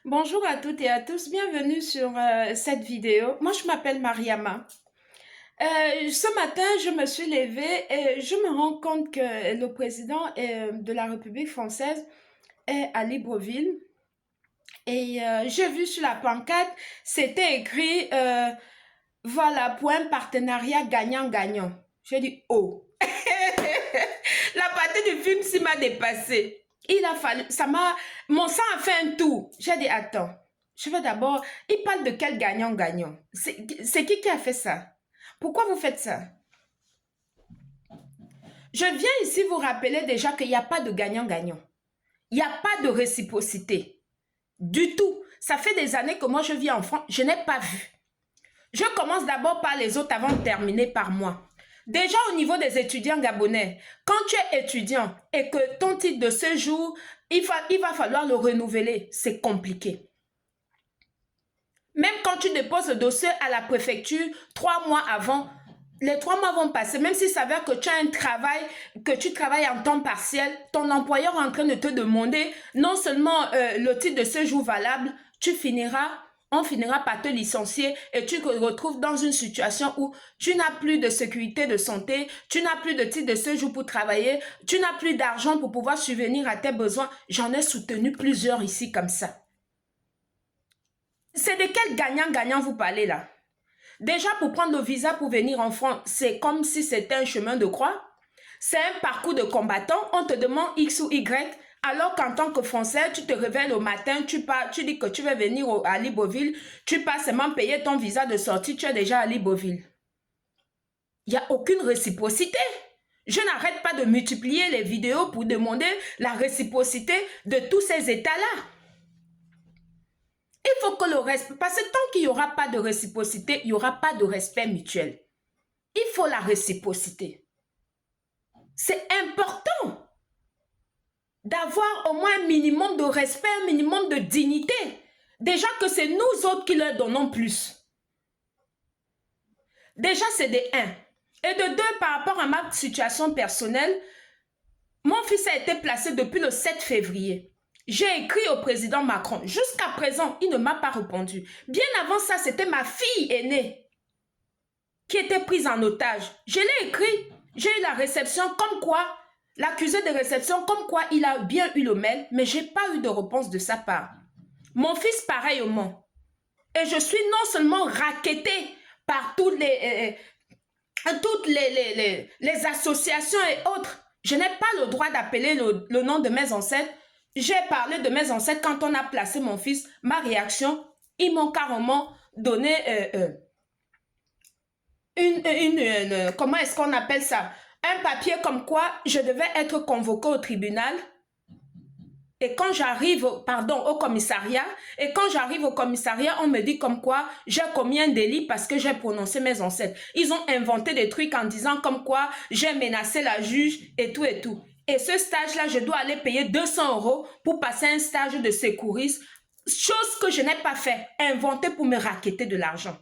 Bonjour à toutes et à tous, bienvenue sur cette vidéo. Moi, je m'appelle Mariama. Ce matin, je me suis levée et je me rends compte que le président de la République française est à Libreville. Et j'ai vu sur la pancarte, c'était écrit, voilà, pour un partenariat gagnant-gagnant. J'ai dit, oh, la partie du film s'y m'a dépassée. Il a fallu, mon sang a fait un tour. J'ai dit, attends, je veux d'abord, il parle de quel gagnant-gagnant? C'est qui a fait ça? Pourquoi vous faites ça? Je viens ici vous rappeler déjà qu'il n'y a pas de gagnant-gagnant. Il n'y a pas de réciprocité. Du tout. Ça fait des années que moi je vis en France, je n'ai pas vu. Je commence d'abord par les autres avant de terminer par moi. Déjà au niveau des étudiants gabonais, quand tu es étudiant et que ton titre de séjour, il va falloir le renouveler, c'est compliqué. Même quand tu déposes le dossier à la préfecture 3 mois avant, les 3 mois vont passer, même s'il s'avère que tu as un travail, que tu travailles en temps partiel, ton employeur est en train de te demander non seulement le titre de séjour valable, on finira par te licencier et tu te retrouves dans une situation où tu n'as plus de sécurité de santé, tu n'as plus de titre de séjour pour travailler, tu n'as plus d'argent pour pouvoir subvenir à tes besoins. J'en ai soutenu plusieurs ici comme ça. C'est de quel gagnant-gagnant vous parlez là? Déjà, pour prendre le visa pour venir en France, c'est comme si c'était un chemin de croix. C'est un parcours de combattant. On te demande X ou Y, alors qu'en tant que Français, tu te réveilles au matin, tu dis que tu veux venir à Libreville, tu passes seulement payer ton visa de sortie, tu es déjà à Libreville. Il n'y a aucune réciprocité. Je n'arrête pas de multiplier les vidéos pour demander la réciprocité de tous ces États-là. Il faut que le respect, parce que tant qu'il n'y aura pas de réciprocité, il n'y aura pas de respect mutuel. Il faut la réciprocité. C'est important d'avoir au moins un minimum de respect, un minimum de dignité. Déjà que c'est nous autres qui leur donnons plus. Déjà, c'est de 1. Et de 2, par rapport à ma situation personnelle, mon fils a été placé depuis le 7 février. J'ai écrit au président Macron. Jusqu'à présent, il ne m'a pas répondu. Bien avant ça, c'était ma fille aînée qui était prise en otage. Je l'ai écrit. J'ai eu la réception comme quoi, l'accusé de réception comme quoi il a bien eu le mail, mais je n'ai pas eu de réponse de sa part. Mon fils, pareillement. Et je suis non seulement raquettée par toutes les associations et autres. Je n'ai pas le droit d'appeler le nom de mes ancêtres. J'ai parlé de mes ancêtres quand on a placé mon fils. Ma réaction, ils m'ont carrément donné comment est-ce qu'on appelle ça? Un papier comme quoi je devais être convoqué au tribunal. Et quand j'arrive, pardon, au commissariat, on me dit comme quoi j'ai commis un délit parce que j'ai prononcé mes ancêtres. Ils ont inventé des trucs en disant comme quoi j'ai menacé la juge et tout et tout. Et ce stage-là, je dois aller payer 200 € pour passer un stage de secouriste, chose que je n'ai pas fait, inventé pour me raqueter de l'argent.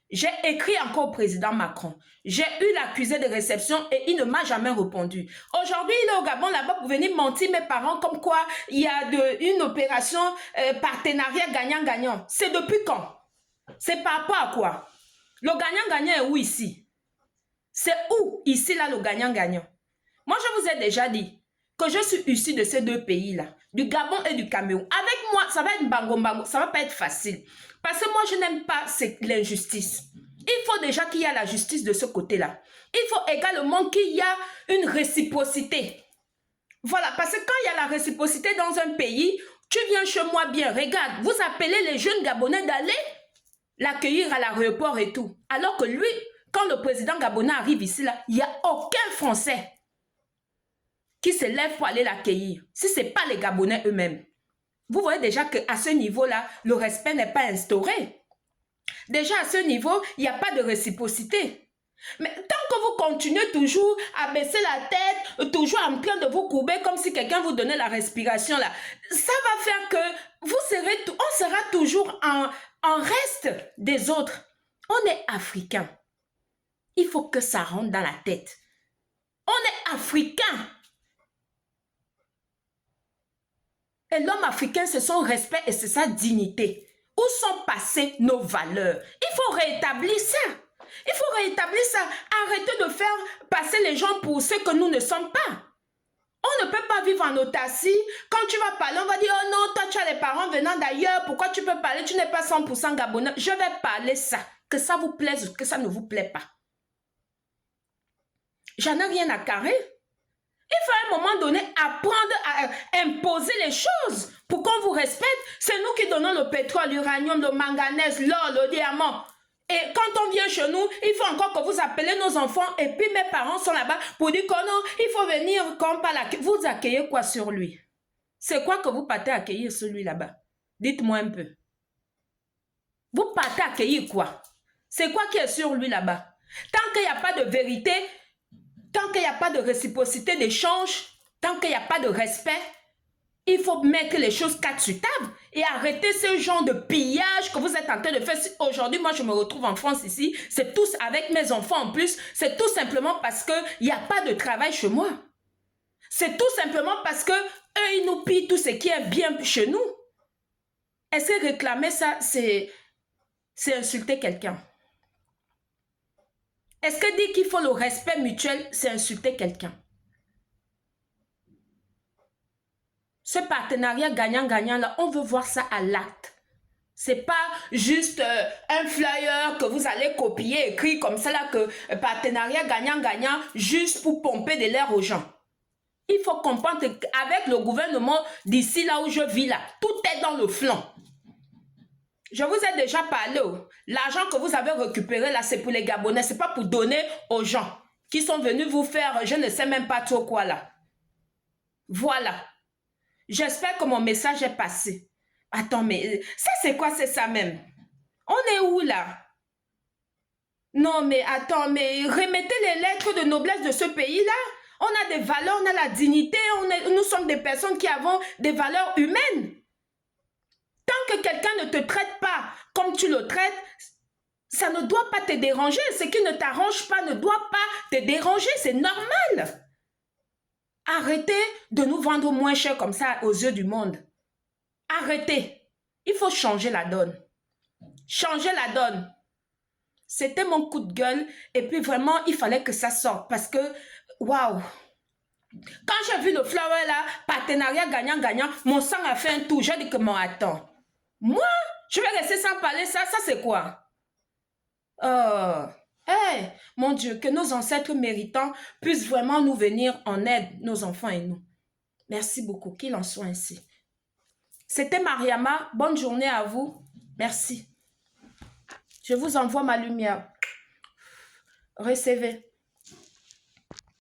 J'ai écrit encore au président Macron. J'ai eu l'accusé de réception et il ne m'a jamais répondu. Aujourd'hui, il est au Gabon là-bas pour venir mentir mes parents comme quoi il y a une opération partenariat gagnant-gagnant. C'est depuis quand? C'est par rapport à quoi? Le gagnant-gagnant est où ici? C'est où ici là le gagnant-gagnant? Moi, je vous ai déjà dit que je suis issue de ces deux pays-là, du Gabon et du Cameroun. Avec moi, ça va être bango-bango, ça va pas être facile. Parce que moi, je n'aime pas l'injustice. Il faut déjà qu'il y ait la justice de ce côté-là. Il faut également qu'il y ait une réciprocité. Voilà, parce que quand il y a la réciprocité dans un pays, tu viens chez moi bien, regarde, vous appelez les jeunes Gabonais d'aller l'accueillir à l'aéroport et tout. Alors que lui, quand le président gabonais arrive ici, là, il n'y a aucun Français qui se lève pour aller l'accueillir, si ce n'est pas les Gabonais eux-mêmes. Vous voyez déjà qu'à ce niveau-là, le respect n'est pas instauré. Déjà à ce niveau, il n'y a pas de réciprocité. Mais tant que vous continuez toujours à baisser la tête, toujours en train de vous courber comme si quelqu'un vous donnait la respiration, là, ça va faire que on sera toujours en reste des autres. On est africain. Il faut que ça rentre dans la tête. On est africain. Et l'homme africain, c'est son respect et c'est sa dignité. Où sont passées nos valeurs? Il faut rétablir ça. Il faut rétablir ça. Arrêtez de faire passer les gens pour ce que nous ne sommes pas. On ne peut pas vivre en autarcie. Quand tu vas parler, on va dire, oh non, toi tu as les parents venant d'ailleurs. Pourquoi tu peux parler? Tu n'es pas 100% gabonais. Je vais parler ça. Que ça vous plaise ou que ça ne vous plaît pas. J'en ai rien à carrer. Il faut à un moment donné apprendre à imposer les choses pour qu'on vous respecte. C'est nous qui donnons le pétrole, l'uranium, le manganèse, l'or, le diamant. Et quand on vient chez nous, il faut encore que vous appelez nos enfants. Et puis mes parents sont là-bas pour dire que non, il faut venir comme pas la... Vous accueillez quoi sur lui? C'est quoi que vous partez accueillir celui là-bas? Dites-moi un peu. Vous partez accueillir quoi? C'est quoi qui est sur lui là-bas? Tant qu'il n'y a pas de vérité, tant qu'il n'y a pas de réciprocité d'échange, tant qu'il n'y a pas de respect, il faut mettre les choses quatre sur table et arrêter ce genre de pillage que vous êtes en train de faire. Aujourd'hui, moi, je me retrouve en France ici. C'est tous avec mes enfants en plus. C'est tout simplement parce qu'il n'y a pas de travail chez moi. C'est tout simplement parce que eux, ils nous pillent tout ce qui est bien chez nous. Est-ce que réclamer ça, c'est insulter quelqu'un? Est-ce que dire qu'il faut le respect mutuel, c'est insulter quelqu'un? Ce partenariat gagnant-gagnant, là, on veut voir ça à l'acte. Ce n'est pas juste un flyer que vous allez copier, écrit comme ça, là, que partenariat gagnant-gagnant, juste pour pomper de l'air aux gens. Il faut comprendre qu'avec le gouvernement d'ici, là où je vis, là, tout est dans le flanc. Je vous ai déjà parlé. L'argent que vous avez récupéré là, c'est pour les Gabonais. Ce n'est pas pour donner aux gens qui sont venus vous faire, je ne sais même pas trop quoi là. Voilà. J'espère que mon message est passé. Attends, mais ça c'est quoi? C'est ça même. On est où là? Non, mais attends, mais remettez les lettres de noblesse de ce pays-là. On a des valeurs, on a la dignité, nous sommes des personnes qui avons des valeurs humaines. Tant que quelqu'un ne te traite pas comme tu le traites, ça ne doit pas te déranger. Ce qui ne t'arrange pas ne doit pas te déranger. C'est normal. Arrêtez de nous vendre moins cher comme ça aux yeux du monde. Arrêtez. Il faut changer la donne. Changer la donne. C'était mon coup de gueule. Et puis vraiment, il fallait que ça sorte. Parce que, waouh. Quand j'ai vu le flower là, partenariat gagnant-gagnant, mon sang a fait un tour. J'ai dit que moi, attends. Moi, je vais rester sans parler ça. Ça, c'est quoi? Mon Dieu, que nos ancêtres méritants puissent vraiment nous venir en aide, nos enfants et nous. Merci beaucoup, qu'il en soit ainsi. C'était Mariama. Bonne journée à vous. Merci. Je vous envoie ma lumière. Recevez.